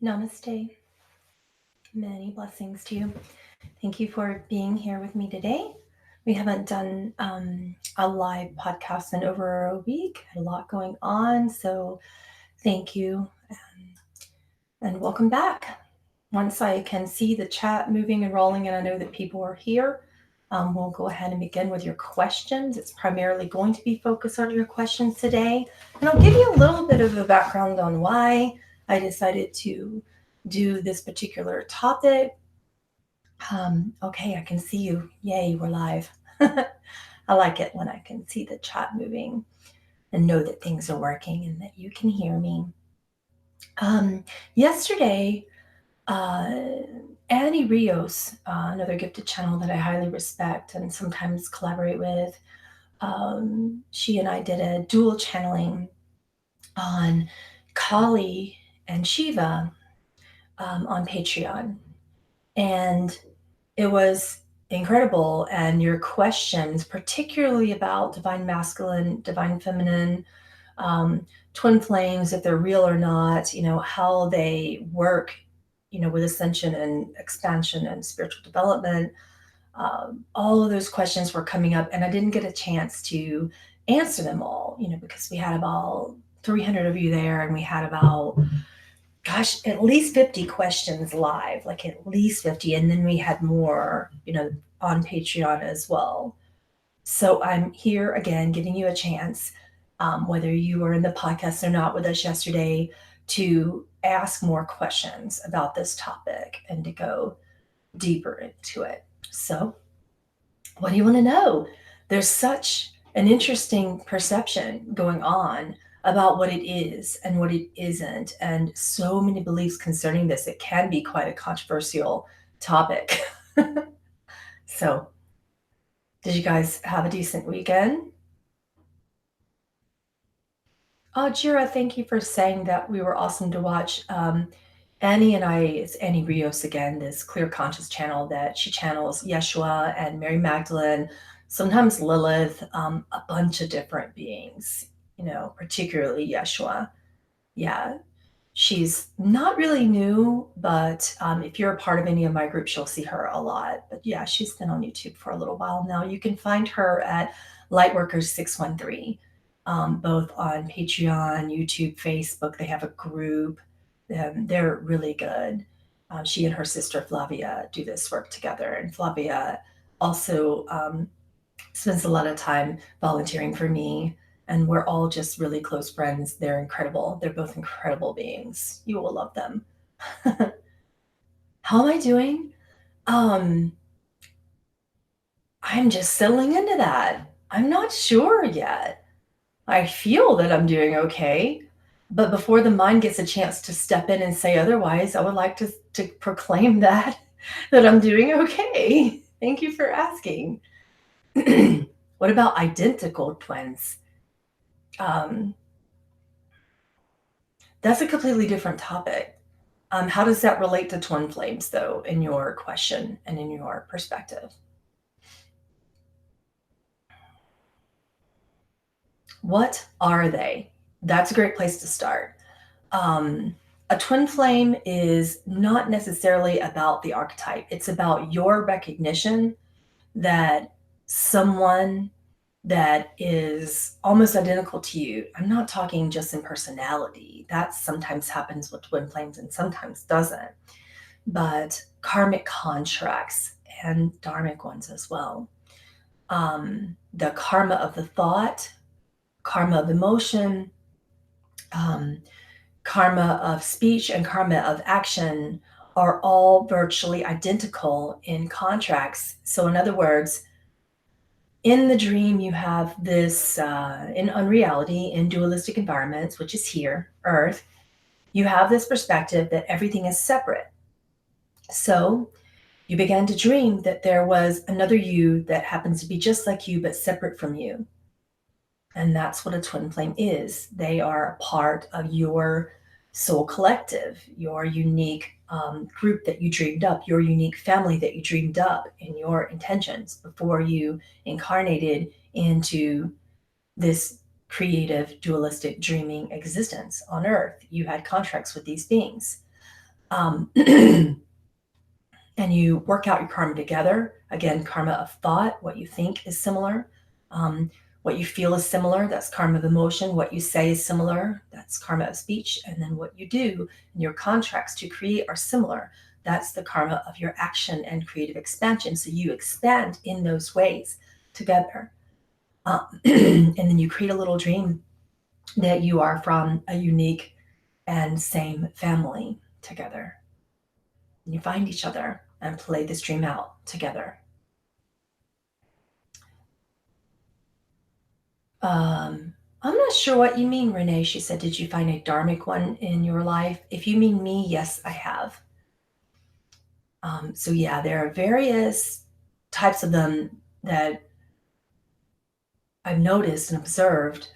Namaste. Many blessings to you. Thank you for being here with me today. We haven't done a live podcast in over a week. A lot going on. So thank you and welcome back. Once I can see the chat moving and rolling and I know that people are here, we'll go ahead and begin with your questions. It's primarily going to be focused on your questions today. And I'll give you a little bit of a background on why I decided to do this particular topic. Okay, I can see you. Yay, we're live. I like it when I can see the chat moving and know that things are working and that you can hear me. Yesterday, uh, Annie Rios, another gifted channel that I highly respect and sometimes collaborate with, she and I did a dual channeling on Kali and Shiva on Patreon. And it was incredible. And your questions, particularly about divine masculine, divine feminine, twin flames, if they're real or not, how they work, with ascension and expansion and spiritual development. All of those questions were coming up, and I didn't get a chance to answer them all, because we had about 300 of you there, and we had about at least 50 questions live, like at least 50. And then we had more, on Patreon as well. So I'm here again, giving you a chance, whether you were in the podcast or not with us yesterday, to ask more questions about this topic and to go deeper into it. So what do you want to know? There's such an interesting perception going on about what it is and what it isn't, and so many beliefs concerning this. It can be quite a controversial topic. So, did you guys have a decent weekend? Oh, Jira, thank you for saying that. We were awesome to watch. Annie and I, it's Annie Rios again, this clear conscious channel that she channels Yeshua and Mary Magdalene, sometimes Lilith, a bunch of different beings, particularly Yeshua. Yeah, she's not really new, but if you're a part of any of my groups, you'll see her a lot. But yeah, she's been on YouTube for a little while now. You can find her at Lightworkers613, both on Patreon, YouTube, Facebook. They have a group. They're really good. She and her sister Flavia do this work together, and Flavia also spends a lot of time volunteering for me, and we're all just really close friends. They're incredible. They're both incredible beings. You will love them. How am I doing? I'm just settling into that. I'm not sure yet. I feel that I'm doing okay. But before the mind gets a chance to step in and say otherwise, I would like to proclaim that I'm doing okay. Thank you for asking. What about identical twins? That's a completely different topic. How does that relate to twin flames, though, in your question and in your perspective? What are they? That's a great place to start. A twin flame is not necessarily about the archetype. It's about your recognition that someone that is almost identical to you. I'm not talking just in personality. That sometimes happens with twin flames and sometimes doesn't. But karmic contracts and dharmic ones as well. The karma of the thought, karma of emotion, karma of speech, and karma of action are all virtually identical in contracts. So in other words, in the dream, you have this, in unreality, in dualistic environments, which is here, Earth, you have this perspective that everything is separate. So you began to dream that there was another you that happens to be just like you, but separate from you. And that's what a twin flame is. They are a part of your soul collective, your unique group that you dreamed up, your unique family that you dreamed up in your intentions before you incarnated into this creative, dualistic, dreaming existence on Earth. You had contracts with these beings. And you work out your karma together. Again, karma of thought, what you think is similar. Um, what you feel is similar, that's karma of emotion. What you say is similar, that's karma of speech. And then what you do in your contracts to create are similar. That's the karma of your action and creative expansion. So you expand in those ways together. And then you create a little dream that you are from a unique and same family together. And you find each other and play this dream out together. I'm not sure what you mean, Renee. She said, did you find a Dharmic one in your life? If you mean me, yes, I have. So yeah, there are various types of them that I've noticed and observed,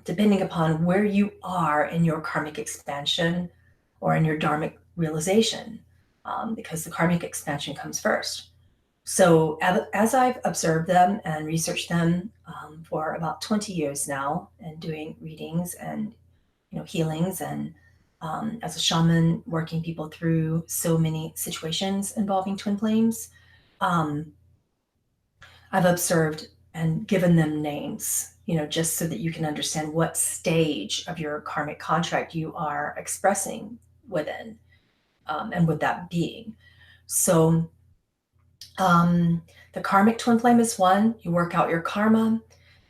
depending upon where you are in your karmic expansion or in your Dharmic realization, because the karmic expansion comes first. So as I've observed them and researched them for about 20 years now, and doing readings and healings, and as a shaman working people through so many situations involving twin flames, um, I've observed and given them names, just so that you can understand what stage of your karmic contract you are expressing within, and with that being. So the karmic twin flame is one. You work out your karma,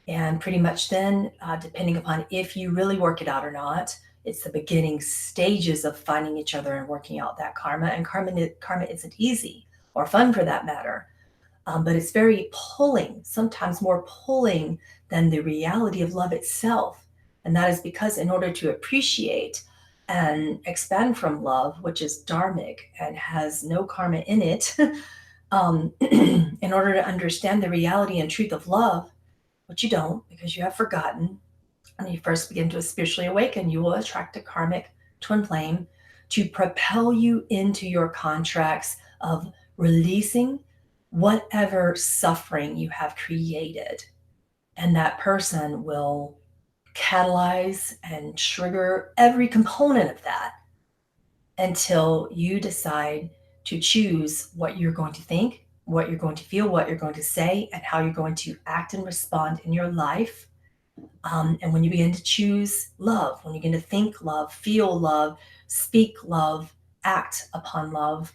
and pretty much then, depending upon if you really work it out or not, it's the beginning stages of finding each other and working out that karma. And karma isn't easy or fun for that matter, but it's very pulling, sometimes more pulling than the reality of love itself. And that is because in order to appreciate and expand from love, which is dharmic and has no karma in it, in order to understand the reality and truth of love, which you don't because you have forgotten, when you first begin to spiritually awaken, you will attract a karmic twin flame to propel you into your contracts of releasing whatever suffering you have created. And that person will catalyze and trigger every component of that until you decide to choose what you're going to think, what you're going to feel, what you're going to say, and how you're going to act and respond in your life. And when you begin to choose love, when you begin to think love, feel love, speak love, act upon love,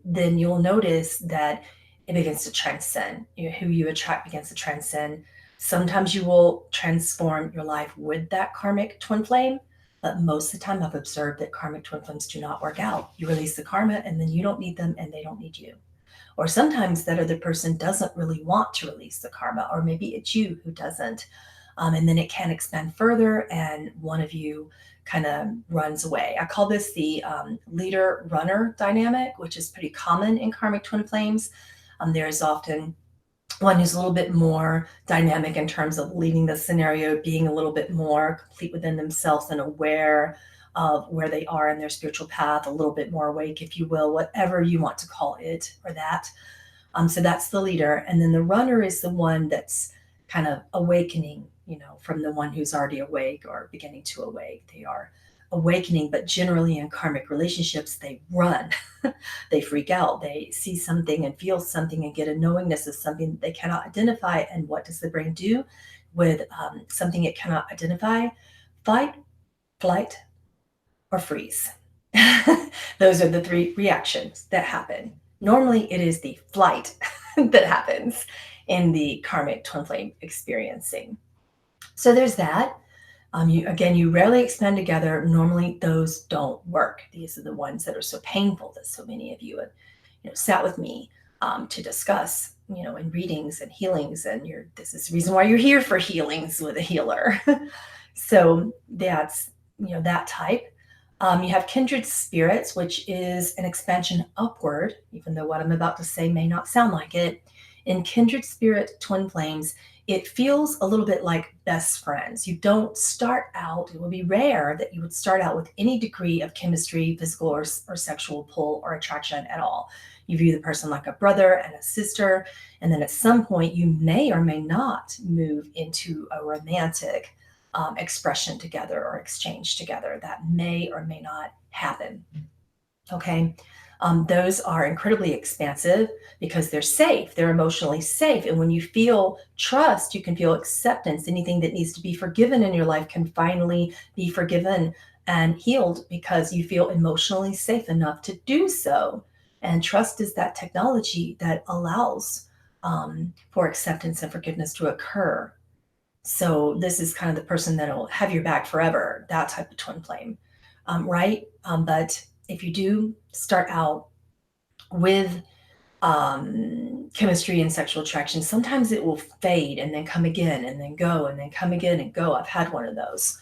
then you'll notice that it begins to transcend. Who you attract begins to transcend. Sometimes you will transform your life with that karmic twin flame, but most of the time I've observed that karmic twin flames do not work out. You release the karma and then you don't need them and they don't need you. Or sometimes that other person doesn't really want to release the karma, or maybe it's you who doesn't. And then it can expand further and one of you kind of runs away. I call this the leader-runner dynamic, which is pretty common in karmic twin flames. There's often one who's a little bit more dynamic in terms of leading the scenario, being a little bit more complete within themselves and aware of where they are in their spiritual path, a little bit more awake, if you will, whatever you want to call it or that. So that's the leader. And then the runner is the one that's kind of awakening, from the one who's already awake or beginning to awake. They are awakening, but generally in karmic relationships, they run. They freak out. They see something and feel something and get a knowingness of something that they cannot identify. And what does the brain do with something it cannot identify? Fight, flight, or freeze. Those are the three reactions that happen. Normally, it is the flight that happens in the karmic twin flame experiencing. So there's that. You rarely expand together. Normally, those don't work. These are the ones that are so painful that so many of you have, sat with me to discuss, in readings and healings. And this is the reason why you're here, for healings with a healer. So that's, that type. You have kindred spirits, which is an expansion upward, even though what I'm about to say may not sound like it. In kindred spirit twin flames, it feels a little bit like best friends. You don't start out, it would be rare that you would start out with any degree of chemistry, physical or sexual pull or attraction at all. You view the person like a brother and a sister, and then at some point you may or may not move into a romantic expression together or exchange together. That may or may not happen. Okay. Those are incredibly expansive because they're safe. They're emotionally safe. And when you feel trust, you can feel acceptance. Anything that needs to be forgiven in your life can finally be forgiven and healed because you feel emotionally safe enough to do so. And trust is that technology that allows for acceptance and forgiveness to occur. So this is kind of the person that'll have your back forever, that type of twin flame, right? But if you do start out with chemistry and sexual attraction, sometimes it will fade and then come again and then go and then come again and go. I've had one of those.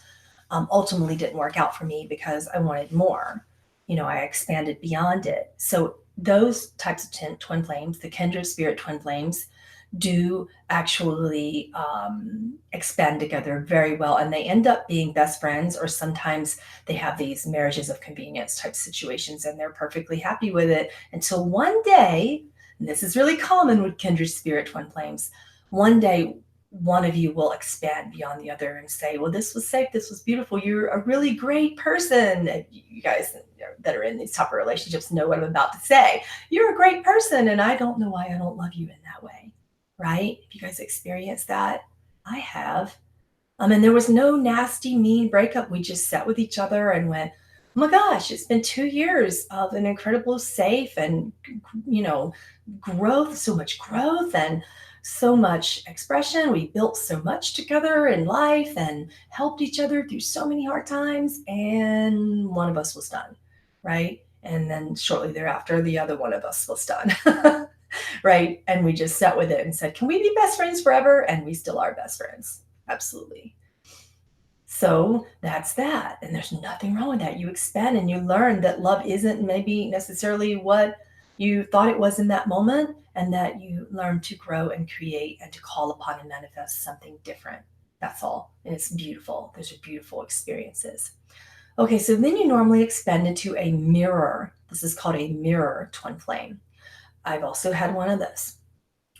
Ultimately didn't work out for me because I wanted more. I expanded beyond it. So those types of twin flames, the kindred spirit twin flames, do actually expand together very well, and they end up being best friends, or sometimes they have these marriages of convenience type situations and they're perfectly happy with it until one day, and this is really common with kindred spirit twin flames, one day one of you will expand beyond the other and say, well, this was safe, this was beautiful, you're a really great person. And you guys that are in these type of relationships know what I'm about to say. You're a great person and I don't know why I don't love you in that way. Right? If you guys experienced that, I have. And there was no nasty, mean breakup. We just sat with each other and went, oh my gosh, it's been 2 years of an incredible safe and, you know, growth, so much growth and so much expression. We built so much together in life and helped each other through so many hard times. And one of us was done. Right. And then shortly thereafter, the other one of us was done. Right? And we just sat with it and said, can we be best friends forever? And we still are best friends. Absolutely. So that's that. And there's nothing wrong with that. You expand and you learn that love isn't maybe necessarily what you thought it was in that moment, and that you learn to grow and create and to call upon and manifest something different. That's all. And it's beautiful. Those are beautiful experiences. Okay, so then you normally expand into a mirror. This is called a mirror twin flame. I've also had one of those.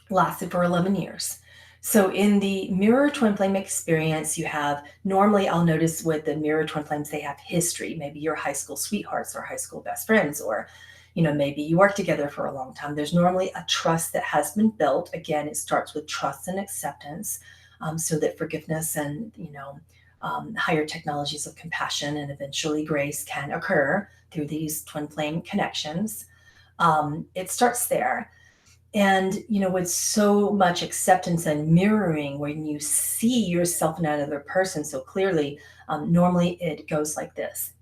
Lasted for 11 years. So in the mirror twin flame experience, you have normally I'll notice with the mirror twin flames, they have history. Maybe you're high school sweethearts or high school best friends, or maybe you work together for a long time. There's normally a trust that has been built. Again, it starts with trust and acceptance, so that forgiveness and higher technologies of compassion and eventually grace can occur through these twin flame connections. It starts there. And, with so much acceptance and mirroring, when you see yourself in another person so clearly, normally it goes like this.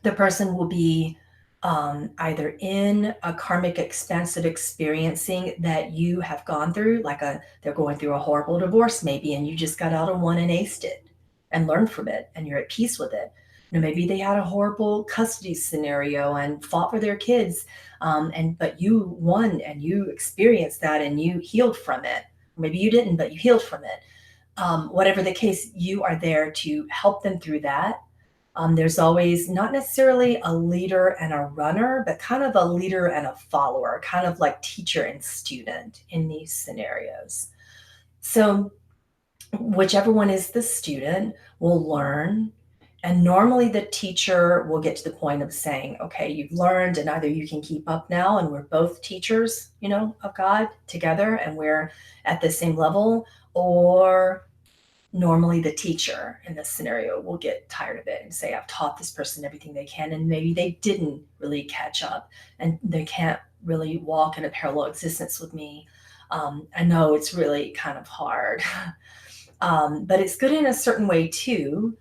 The person will be either in a karmic expansive experiencing that you have gone through, like they're going through a horrible divorce maybe, and you just got out of one and aced it and learned from it, and you're at peace with it. Maybe they had a horrible custody scenario and fought for their kids, but you won and you experienced that and you healed from it. Maybe you didn't, but you healed from it. Whatever the case, you are there to help them through that. There's always not necessarily a leader and a runner, but kind of a leader and a follower, kind of like teacher and student in these scenarios. So whichever one is the student will learn. And normally the teacher will get to the point of saying, okay, you've learned, and either you can keep up now and we're both teachers, of God together and we're at the same level, or normally the teacher in this scenario will get tired of it and say, I've taught this person everything they can, and maybe they didn't really catch up and they can't really walk in a parallel existence with me. I know it's really kind of hard, but it's good in a certain way too.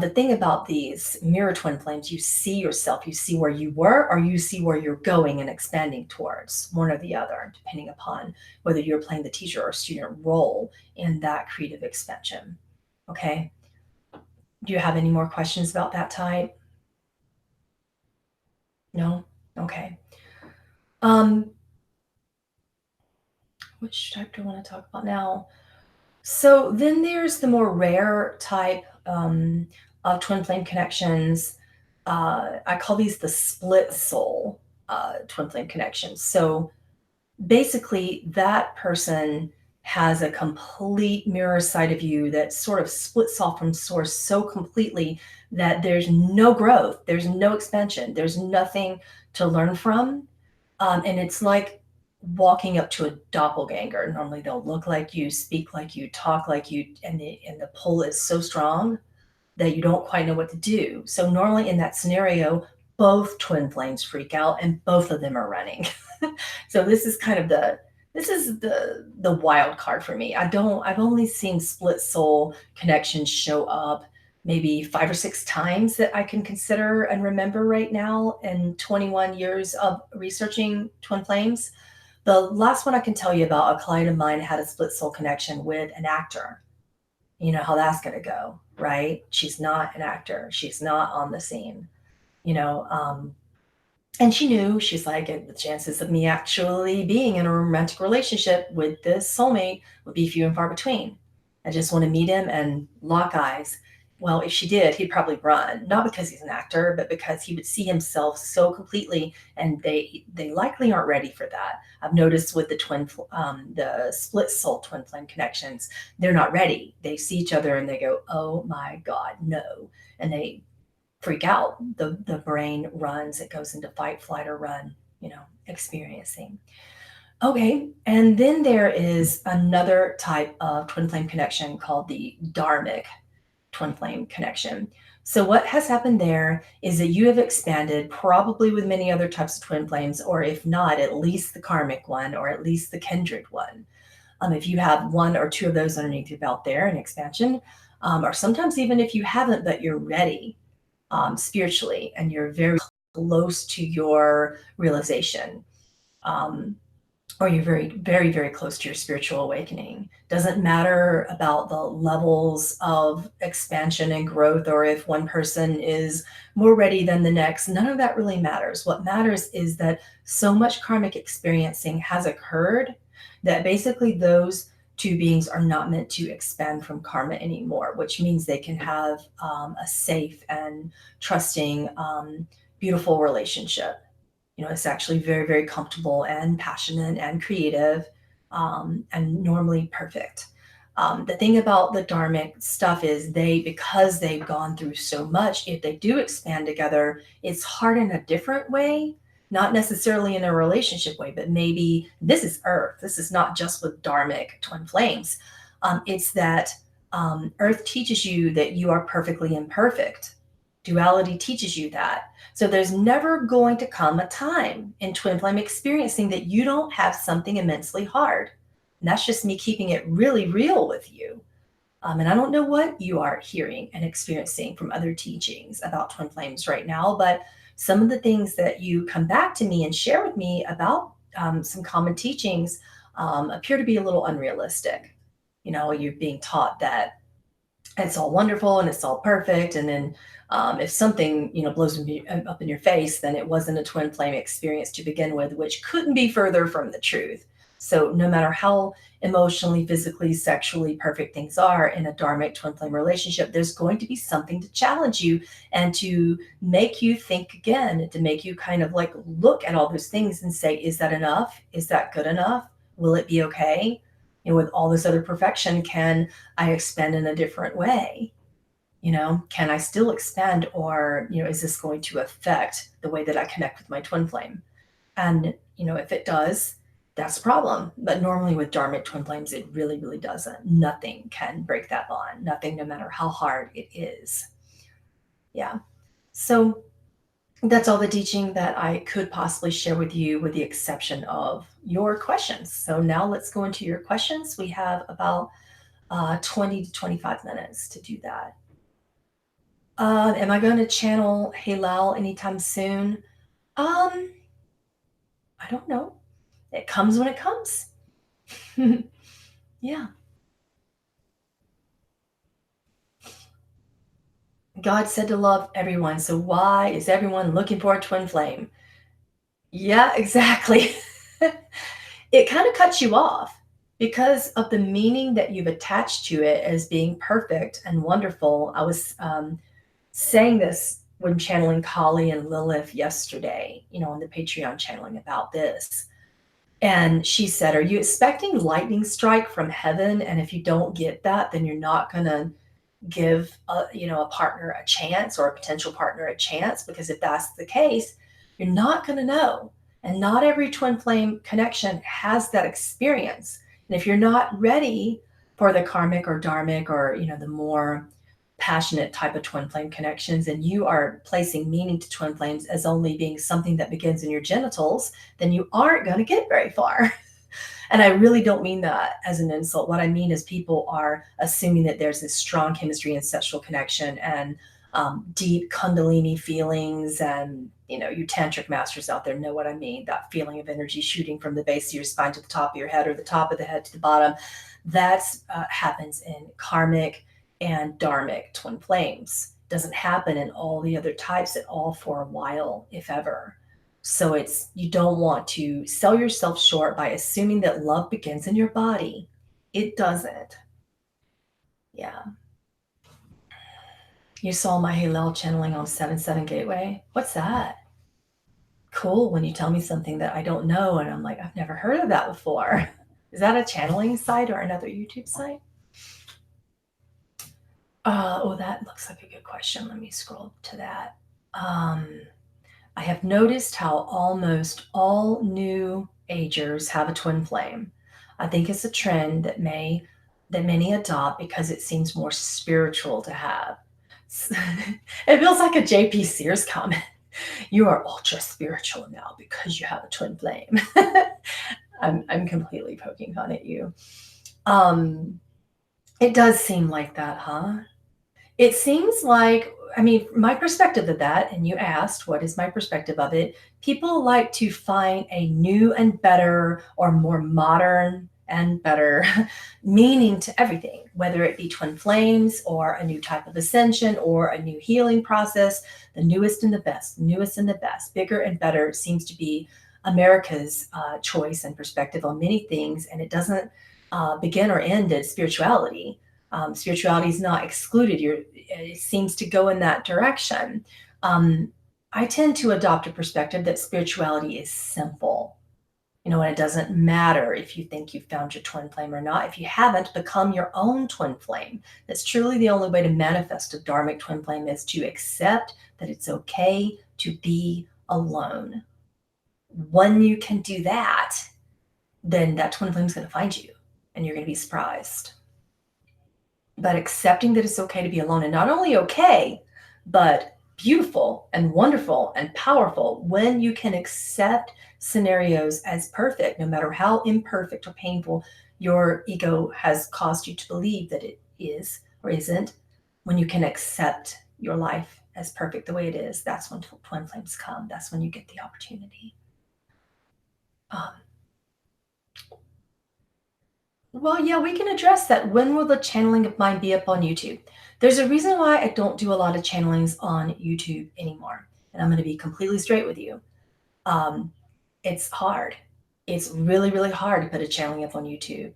The thing about these mirror twin flames, you see yourself, you see where you were, or you see where you're going and expanding towards, one or the other, depending upon whether you're playing the teacher or student role in that creative expansion. Okay. Do you have any more questions about that type? No? Okay. Um, which type do I want to talk about now? So then there's the more rare type of twin flame connections. I call these the split soul twin flame connections. So basically, that person has a complete mirror side of you that sort of splits off from source so completely that there's no growth, there's no expansion, there's nothing to learn from. And it's like walking up to a doppelganger. Normally, they'll look like you, speak like you, talk like you, and the pull is so strong that you don't quite know what to do. So normally in that scenario, both twin flames freak out and both of them are running. So this is the wild card for me. I've only seen split soul connections show up maybe 5 or 6 times that I can consider and remember right now in 21 years of researching twin flames. The last one I can tell you about, a client of mine had a split soul connection with an actor. You know how that's going to go, right? She's not an actor. She's not on the scene, you know. And she knew, she's like, the chances of me actually being in a romantic relationship with this soulmate would be few and far between. I just want to meet him and lock eyes. Well, if she did, he'd probably run, not because he's an actor, but because he would see himself so completely, and they likely aren't ready for that. I've noticed with the split soul twin flame connections, they're not ready. They see each other and they go, "Oh my God, no!" And they freak out. The brain runs, it goes into fight, flight, or run, experiencing. Okay, and then there is another type of twin flame connection called the Dharmic twin flame connection. So, what has happened there is that you have expanded, probably with many other types of twin flames, or if not, at least the karmic one, or at least the kindred one. If you have one or two of those underneath your belt there in expansion, or sometimes even if you haven't, but you're ready spiritually and you're very close to your realization, um, or you're very, very, very close to your spiritual awakening. Doesn't matter about the levels of expansion and growth, or if one person is more ready than the next. None of that really matters. What matters is that so much karmic experiencing has occurred that basically those two beings are not meant to expand from karma anymore, which means they can have a safe and trusting, beautiful relationship. It's actually very, very comfortable and passionate and creative, and normally perfect. The thing about the dharmic stuff is because they've gone through so much, if they do expand together, it's hard in a different way, not necessarily in a relationship way, but maybe this is Earth. This is not just with dharmic twin flames. It's that Earth teaches you that you are perfectly imperfect. Duality teaches you that. So there's never going to come a time in twin flame experiencing that you don't have something immensely hard. And that's just me keeping it really real with you. And I don't know what you are hearing and experiencing from other teachings about twin flames right now, but some of the things that you come back to me and share with me about some common teachings appear to be a little unrealistic. You're being taught that it's all wonderful and it's all perfect. And then if something, blows up in your face, then it wasn't a twin flame experience to begin with, which couldn't be further from the truth. So no matter how emotionally, physically, sexually perfect things are in a dharmic twin flame relationship, there's going to be something to challenge you and to make you think again, to make you kind of like look at all those things and say, is that enough? Is that good enough? Will it be okay? With all this other perfection, can I expand in a different way? Can I still expand, or, is this going to affect the way that I connect with my twin flame? And, if it does, that's a problem. But normally with dharmic twin flames, it really, really doesn't. Nothing can break that bond. Nothing, no matter how hard it is. Yeah. So that's all the teaching that I could possibly share with you, with the exception of your questions. So now let's go into your questions. We have about 20 to 25 minutes to do that. Am I going to channel Hallel anytime soon? Um, I don't know. It comes when it comes. Yeah. God said to love everyone. So why is everyone looking for a twin flame? Yeah, exactly. It kind of cuts you off because of the meaning that you've attached to it as being perfect and wonderful. I was saying this when channeling Kali and Lilith yesterday, on the Patreon channeling about this. And she said, are you expecting lightning strike from heaven? And if you don't get that, then you're not going to give a partner a chance, or a potential partner a chance, because if that's the case, you're not going to know. And not every twin flame connection has that experience. And if you're not ready for the karmic or dharmic, or the more passionate type of twin flame connections, and you are placing meaning to twin flames as only being something that begins in your genitals, then you aren't going to get very far. And I really don't mean that as an insult. What I mean is, people are assuming that there's this strong chemistry and sexual connection, and deep kundalini feelings. And, you tantric masters out there know what I mean. That feeling of energy shooting from the base of your spine to the top of your head, or the top of the head to the bottom. That's happens in karmic and dharmic twin flames. Doesn't happen in all the other types at all for a while, if ever. So you don't want to sell yourself short by assuming that love begins in your body. It doesn't. Yeah. You saw my Hallel channeling on 7-7 Gateway. What's that? Cool. When you tell me something that I don't know, and I'm like, I've never heard of that before. Is that a channeling site or another YouTube site? That looks like a good question. Let me scroll to that. I have noticed how almost all new agers have a twin flame. I think it's a trend that many adopt because it seems more spiritual to have. It feels like a JP Sears comment. You are ultra spiritual now because you have a twin flame. I'm completely poking fun at you. It does seem like that, huh? It seems like, my perspective of that, and you asked, what is my perspective of it? People like to find a new and better, or more modern and better meaning to everything, whether it be twin flames, or a new type of ascension, or a new healing process. The newest and the best, newest and the best, bigger and better seems to be America's choice and perspective on many things. And it doesn't begin or end at spirituality. Spirituality is not excluded. It seems to go in that direction. I tend to adopt a perspective that spirituality is simple. And it doesn't matter if you think you've found your twin flame or not. If you haven't, become your own twin flame. That's truly the only way to manifest a dharmic twin flame, is to accept that it's okay to be alone. When you can do that, then that twin flame is going to find you, and you're going to be surprised. But accepting that it's okay to be alone, and not only okay, but beautiful and wonderful and powerful, when you can accept scenarios as perfect, no matter how imperfect or painful your ego has caused you to believe that it is or isn't. When you can accept your life as perfect the way it is, that's when twin flames come. That's when you get the opportunity. Well, yeah, we can address that. When will the channeling of mine be up on YouTube? There's a reason why I don't do a lot of channelings on YouTube anymore. And I'm going to be completely straight with you. It's hard. It's really, really hard to put a channeling up on YouTube.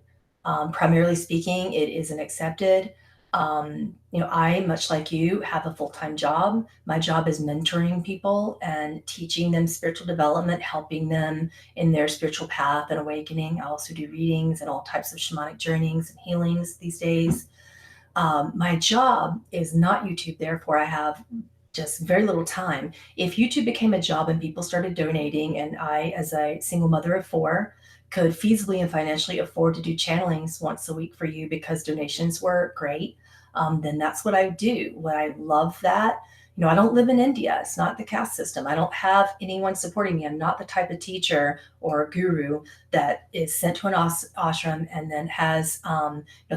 Primarily speaking, it isn't accepted. I, much like you, have a full-time job. My job is mentoring people and teaching them spiritual development, helping them in their spiritual path and awakening. I also do readings and all types of shamanic journeyings and healings these days. My job is not YouTube, therefore I have just very little time. If YouTube became a job and people started donating, and I, as a single mother of 4, could feasibly and financially afford to do channelings once a week for you because donations were great, then that's what I would do. Would I love that? I don't live in India. It's not the caste system. I don't have anyone supporting me. I'm not the type of teacher or guru that is sent to an ashram and then has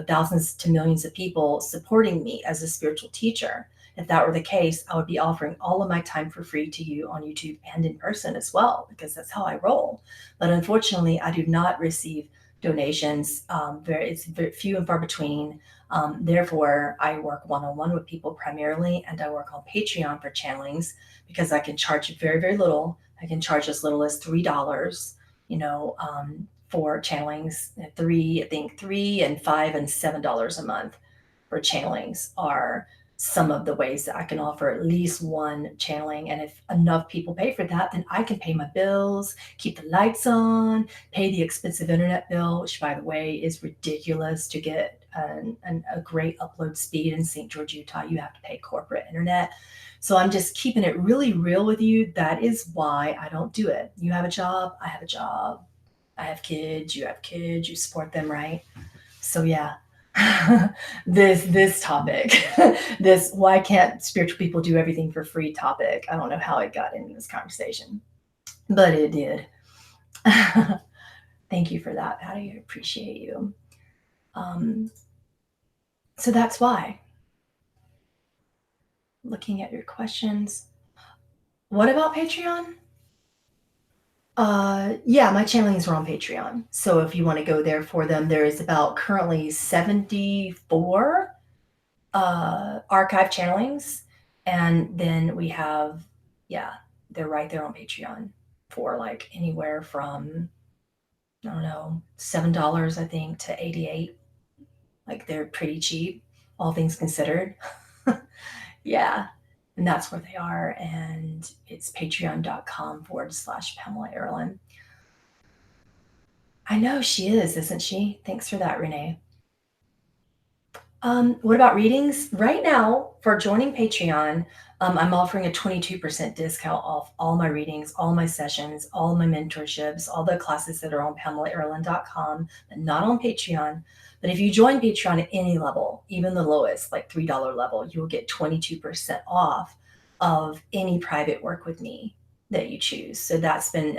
thousands to millions of people supporting me as a spiritual teacher. If that were the case, I would be offering all of my time for free to you on YouTube and in person as well, because that's how I roll. But unfortunately, I do not receive donations. It's very few and far between. Therefore, I work one-on-one with people primarily, and I work on Patreon for channelings because I can charge very, very little. I can charge as little as $3, for channelings. I think $3 and $5 and $7 a month for channelings are some of the ways that I can offer at least one channeling. And if enough people pay for that, then I can pay my bills, keep the lights on, pay the expensive internet bill, which, by the way, is ridiculous to get a great upload speed in St. George, Utah. You have to pay corporate internet. So I'm just keeping it really real with you. That is why I don't do it. You have a job, I have a job. I have kids, you have kids, you support them, right? So yeah. This topic, this why can't spiritual people do everything for free topic. I don't know how it got into this conversation, but it did. Thank you for that, Patty. I appreciate you. Um, so that's why. Looking at your questions. What about Patreon? Yeah, my channelings are on Patreon. So if you want to go there for them, there is about currently 74 archive channelings. And then we have, yeah, they're right there on Patreon for like anywhere from, I don't know, $7, I think, to 88. Like they're pretty cheap, all things considered. Yeah. And that's where they are. And it's patreon.com/Pamela Aaralyn. I know she is, isn't she? Thanks for that, Renee. What about readings? Right now, for joining Patreon, I'm offering a 22% discount off all my readings, all my sessions, all my mentorships, all the classes that are on PamelaAaralyn.com, but not on Patreon. But if you join Patreon at any level, even the lowest, like $3 level, you will get 22% off of any private work with me that you choose. So that's been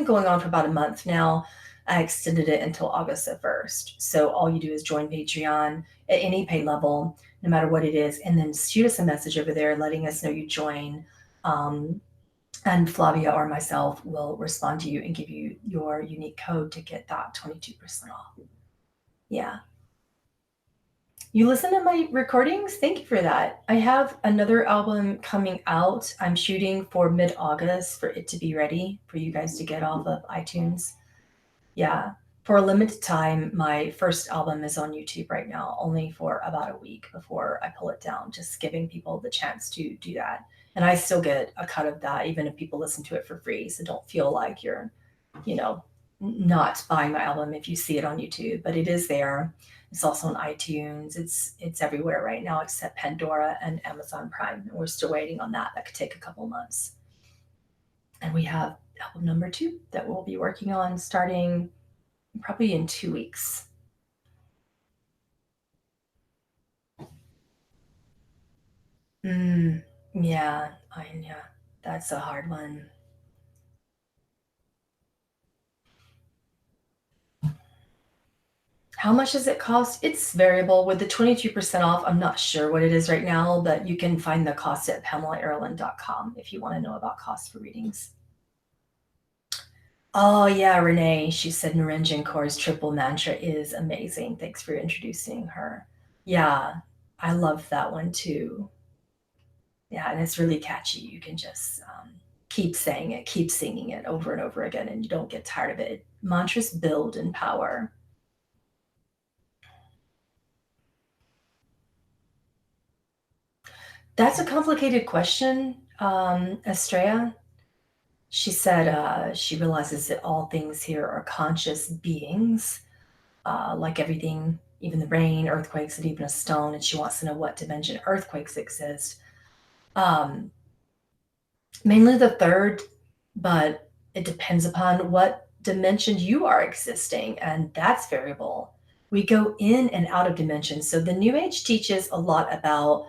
going on for about a month now. I extended it until August the 1st. So all you do is join Patreon at any pay level, no matter what it is, and then shoot us a message over there letting us know you join. And Flavia or myself will respond to you and give you your unique code to get that 22% off. Yeah. You listen to my recordings? Thank you for that. I have another album coming out. I'm shooting for mid-August for it to be ready for you guys to get off of iTunes. Yeah. For a limited time, my first album is on YouTube right now, only for about a week before I pull it down, just giving people the chance to do that. And I still get a cut of that, even if people listen to it for free. So don't feel like you're, not buying my album if you see it on YouTube, but it is there. It's also on iTunes. It's everywhere right now except Pandora and Amazon Prime. And we're still waiting on that. That could take a couple months. And we have album number 2 that we'll be working on starting probably in 2 weeks. Yeah, that's a hard one. How much does it cost? It's variable. With the 22% off, I'm not sure what it is right now, but you can find the cost at PamelaAaralyn.com if you want to know about cost for readings. Oh yeah, Renee, she said Narenjan Kaur's triple mantra is amazing. Thanks for introducing her. Yeah, I love that one too. Yeah, and it's really catchy. You can just keep saying it, keep singing it over and over again, and you don't get tired of it. Mantras build in power. That's a complicated question, Estrella. She said she realizes that all things here are conscious beings, like everything, even the rain, earthquakes, and even a stone. And she wants to know what dimension earthquakes exist. Mainly the third, but it depends upon what dimension you are existing, and that's variable. We go in and out of dimensions. So the New Age teaches a lot about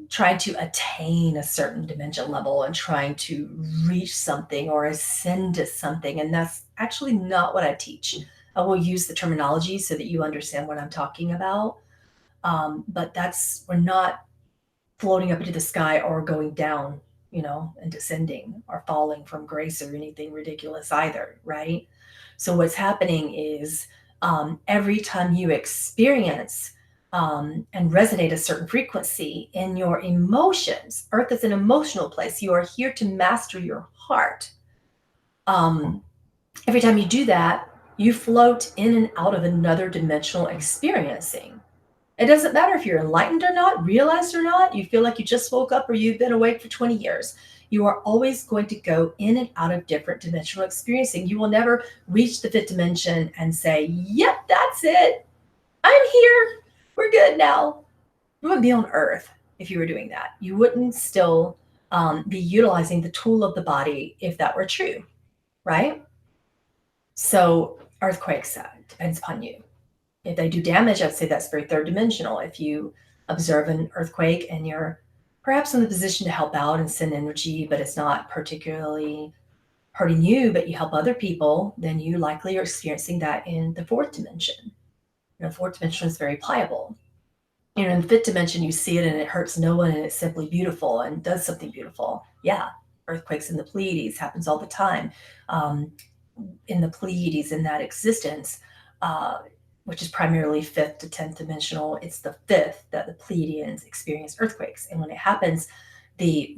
trying to attain a certain dimension level and trying to reach something or ascend to something. And that's actually not what I teach. I will use the terminology so that you understand what I'm talking about. But we're not floating up into the sky or going down, and descending or falling from grace or anything ridiculous either, right? So what's happening is every time you experience and resonate a certain frequency in your emotions, Earth is an emotional place. You are here to master your heart. Every time you do that, you float in and out of another dimensional experiencing. It doesn't matter if you're enlightened or not, realized or not, you feel like you just woke up or you've been awake for 20 years. You are always going to go in and out of different dimensional experiencing. You will never reach the fifth dimension and say, yep, that's it. I'm here. We're good now. You wouldn't be on Earth if you were doing that. You wouldn't still be utilizing the tool of the body if that were true, right? So earthquakes depends upon you. If they do damage, I'd say that's very third dimensional. If you observe an earthquake and you're perhaps in the position to help out and send energy, but it's not particularly hurting you, but you help other people, then you likely are experiencing that in the fourth dimension. Fourth dimension is very pliable. In the fifth dimension, you see it and it hurts no one and it's simply beautiful and does something beautiful. Yeah, earthquakes in the Pleiades happens all the time. Um, in the Pleiades, in that existence, uh, which is primarily fifth to 10th dimensional, it's the fifth that the Pleiadians experience earthquakes. And when it happens, the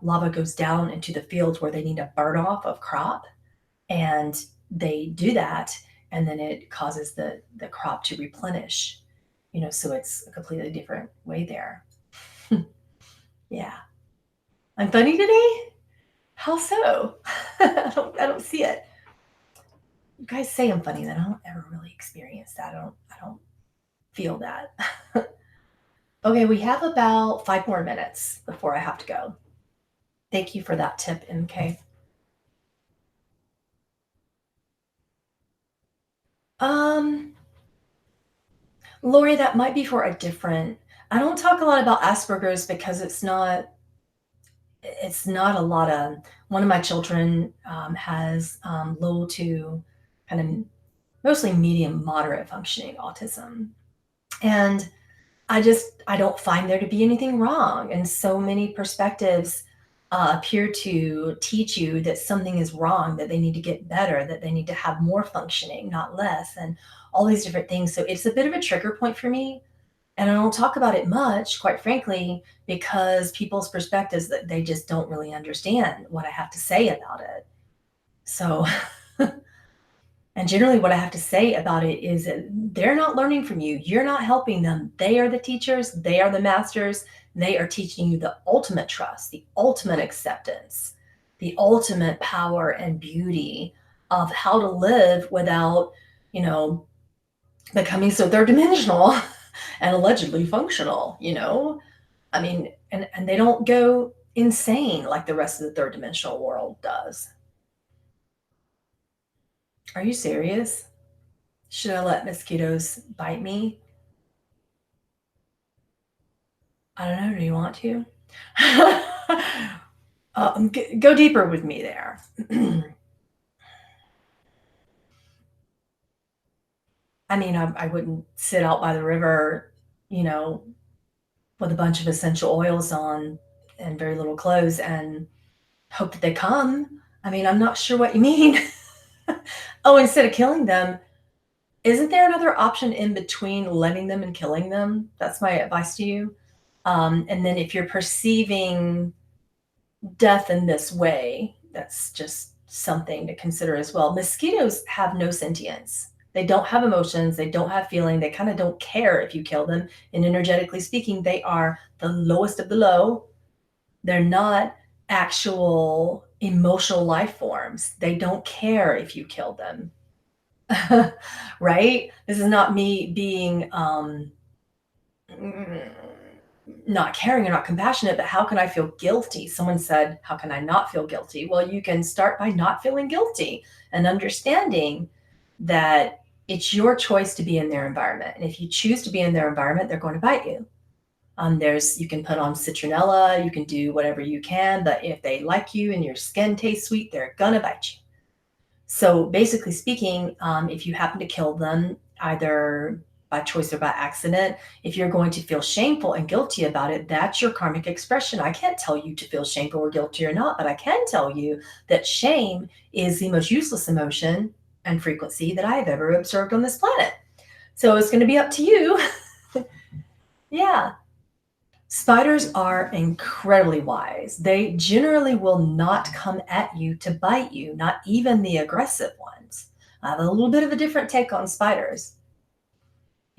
lava goes down into the fields where they need a burn off of crop, and they do that, and then it causes the crop to replenish. So it's a completely different way there. Yeah, I'm funny today. How so? I don't see it. You guys say I'm funny, then I don't ever really experience that. I don't feel that. Okay, we have about 5 more minutes before I have to go. Thank you for that tip, MK. Um, Lori, that might be for a different. I don't talk a lot about Asperger's because it's not a lot of. One of my children has low to kind of mostly medium moderate functioning autism, and I don't find there to be anything wrong. And so many perspectives appear to teach you that something is wrong, that they need to get better, that they need to have more functioning, not less, and all these different things. So it's a bit of a trigger point for me. And I don't talk about it much, quite frankly, because people's perspectives that they just don't really understand what I have to say about it. So and generally, what I have to say about it is that they're not learning from you. You're not helping them. They are the teachers, they are the masters. They are teaching you the ultimate trust, the ultimate acceptance, the ultimate power and beauty of how to live without, you know, becoming so third dimensional and allegedly functional. I mean, and they don't go insane like the rest of the third dimensional world does. Are you serious? Should I let mosquitoes bite me? I don't know. Do you want to? Go deeper with me there. I mean, I wouldn't sit out by the river, you know, with a bunch of essential oils on and very little clothes and hope that they come. I mean, I'm not sure what you mean. Oh, instead of killing them, isn't there another option in between letting them and killing them? That's my advice to you. And then if you're perceiving death in this way, that's just something to consider as well. Mosquitoes have no sentience. They don't have emotions. They don't have feeling. They kind of don't care if you kill them. And energetically speaking, they are the lowest of the low. They're not actual emotional life forms. They don't care if you kill them. Right? This is not me being mm, not caring or not compassionate, but how can I feel guilty? Someone said, how can I not feel guilty? Well, you can start by not feeling guilty and understanding that it's your choice to be in their environment. And if you choose to be in their environment, they're going to bite you. You can put on citronella, you can do whatever you can, but if they like you and your skin tastes sweet, they're gonna bite you. So basically speaking, if you happen to kill them, either by choice or by accident, if you're going to feel shameful and guilty about it, that's your karmic expression. I can't tell you to feel shameful or guilty or not, but I can tell you that shame is the most useless emotion and frequency that I've ever observed on this planet. So it's going to be up to you. Yeah. Spiders are incredibly wise. They generally will not come at you to bite you, not even the aggressive ones. I have a little bit of a different take on spiders.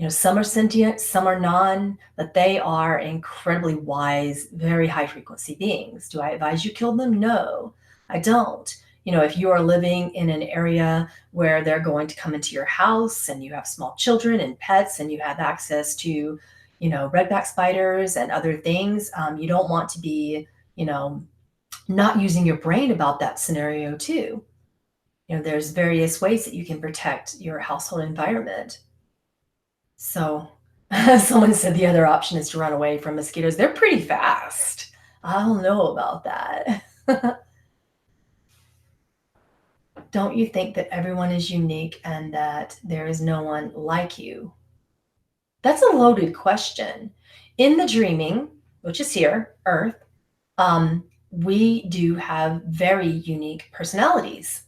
Some are sentient, some are non, but they are incredibly wise, very high frequency beings. Do I advise you kill them? No, I don't. If you are living in an area where they're going to come into your house and you have small children and pets and you have access to, redback spiders and other things, you don't want to be, not using your brain about that scenario too. There's various ways that you can protect your household environment. So someone said the other option is to run away from mosquitoes. They're pretty fast. I don't know about that. Don't you think that everyone is unique and that there is no one like you? That's a loaded question. In the dreaming, which is here, Earth, we do have very unique personalities.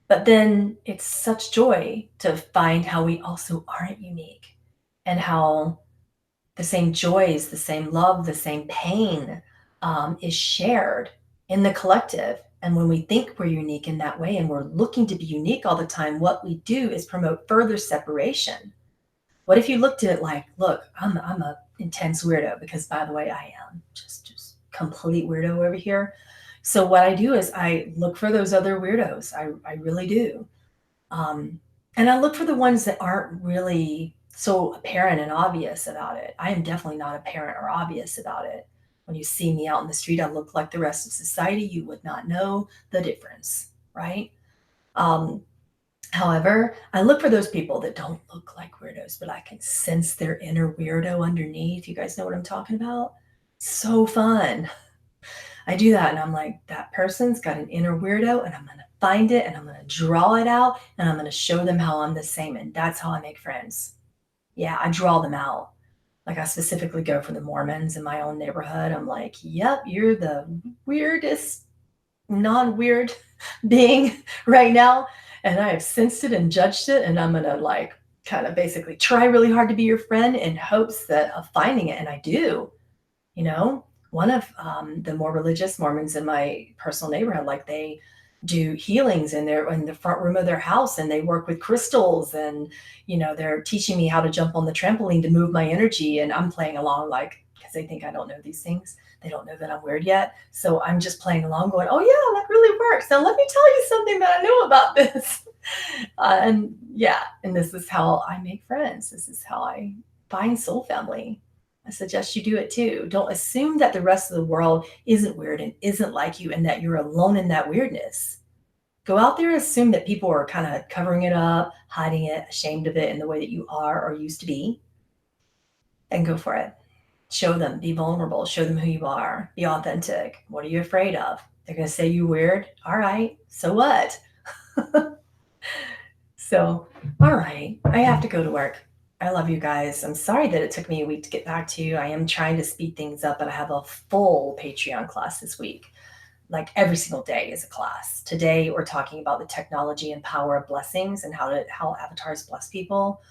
But then it's such joy to find how we also aren't unique and how the same joys, the same love, the same pain is shared in the collective. And when we think we're unique in that way and we're looking to be unique all the time, what we do is promote further separation. What if you looked at it like, look, I'm a intense weirdo, because by the way, I am just complete weirdo over here. So what I do is I look for those other weirdos. I really do. And I look for the ones that aren't really so apparent and obvious about it. I am definitely not apparent or obvious about it. When you see me out in the street, I look like the rest of society. You would not know the difference, right? Um, However, I look for those people that don't look like weirdos, but I can sense their inner weirdo underneath. You guys know what I'm talking about? So fun. I do that and I'm like, that person's got an inner weirdo and I'm going to find it and I'm going to draw it out and I'm going to show them how I'm the same. And that's how I make friends. Yeah, I draw them out. Like I specifically go for the Mormons in my own neighborhood. I'm like, yep, you're the weirdest, non-weird being right now. And I have sensed it and judged it. And I'm going to like kind of basically try really hard to be your friend in hopes that of finding it. And I do. One of the more religious Mormons in my personal neighborhood, like they do healings in the front room of their house, and they work with crystals, and they're teaching me how to jump on the trampoline to move my energy, and I'm playing along, like, because they think I don't know these things. They don't know that I'm weird yet, so I'm just playing along, going, "Oh yeah, that really works. Now let me tell you something that I know about this." And this is how I make friends. This is how I find soul family. I suggest you do it too. Don't assume that the rest of the world isn't weird and isn't like you and that you're alone in that weirdness. Go out there and assume that people are kind of covering it up, hiding it, ashamed of it in the way that you are or used to be, and go for it. Show them, be vulnerable, show them who you are, be authentic. What are you afraid of? They're going to say you weird. All right, so what? So, all right, I have to go to work. I love you guys. I'm sorry that it took me a week to get back to you. I am trying to speed things up, but I have a full Patreon class this week. Like every single day is a class. Today, we're talking about the technology and power of blessings and how avatars bless people.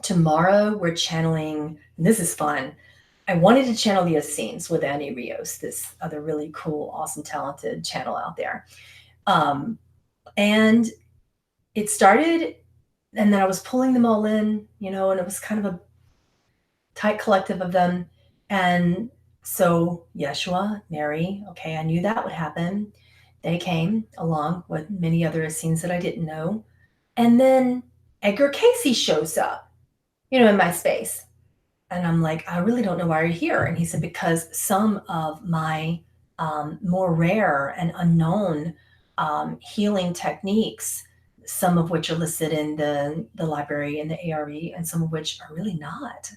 Tomorrow, we're channeling, and this is fun. I wanted to channel the Essenes with Annie Rios, this other really cool, awesome, talented channel out there. And it started, and then I was pulling them all in, and it was kind of a tight collective of them. And so Yeshua, Mary, okay, I knew that would happen. They came along with many other Essenes that I didn't know. And then Edgar Casey shows up, in my space. And I'm like, I really don't know why you're here. And he said, because some of my more rare and unknown healing techniques, some of which are listed in the library and the ARE, and some of which are really not,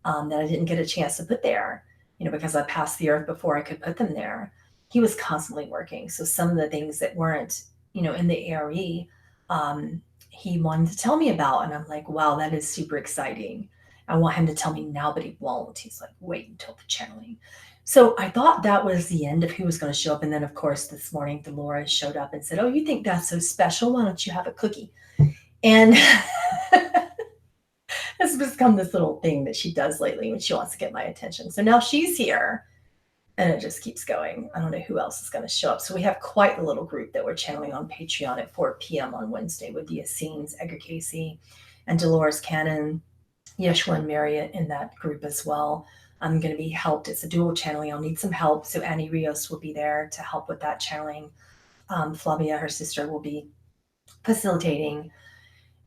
that I didn't get a chance to put there, because I passed the earth before I could put them there. He was constantly working. So some of the things that weren't, in the ARE, he wanted to tell me about. And I'm like, wow, that is super exciting. I want him to tell me now, but he won't. He's like, wait until the channeling. So I thought that was the end of who was going to show up. And then, of course, this morning, Dolores showed up and said, oh, you think that's so special? Why don't you have a cookie? And it's become this little thing that she does lately when she wants to get my attention. So now she's here and it just keeps going. I don't know who else is going to show up. So we have quite a little group that we're channeling on Patreon at 4 p.m. on Wednesday with the Essenes, Edgar Casey, and Dolores Cannon, Yeshua and Mary in that group as well. I'm going to be helped. It's a dual channeling. I'll need some help. So Annie Rios will be there to help with that channeling. Flavia, her sister, will be facilitating.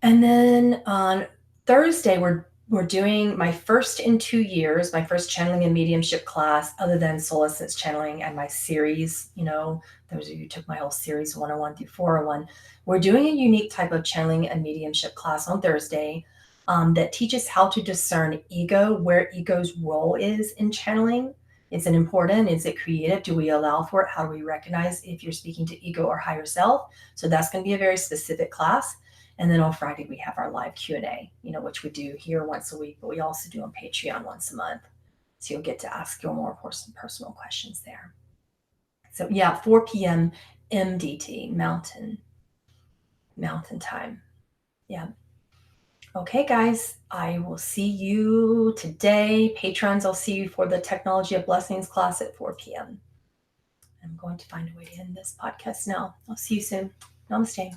And then on Thursday, we're doing my first in 2 years, my first channeling and mediumship class, other than soul essence channeling and my series. Those of you who took my whole series 101 through 401. We're doing a unique type of channeling and mediumship class on Thursday that teaches how to discern ego, where ego's role is in channeling. Is it important? Is it creative? Do we allow for it? How do we recognize if you're speaking to ego or higher self? So that's going to be a very specific class. And then on Friday, we have our live Q&A, which we do here once a week, but we also do on Patreon once a month. So you'll get to ask your more personal questions there. So yeah, 4 p.m. MDT, Mountain Time. Yeah. Okay, guys, I will see you today. Patrons, I'll see you for the Technology of Blessings class at 4 p.m. I'm going to find a way to end this podcast now. I'll see you soon. Namaste.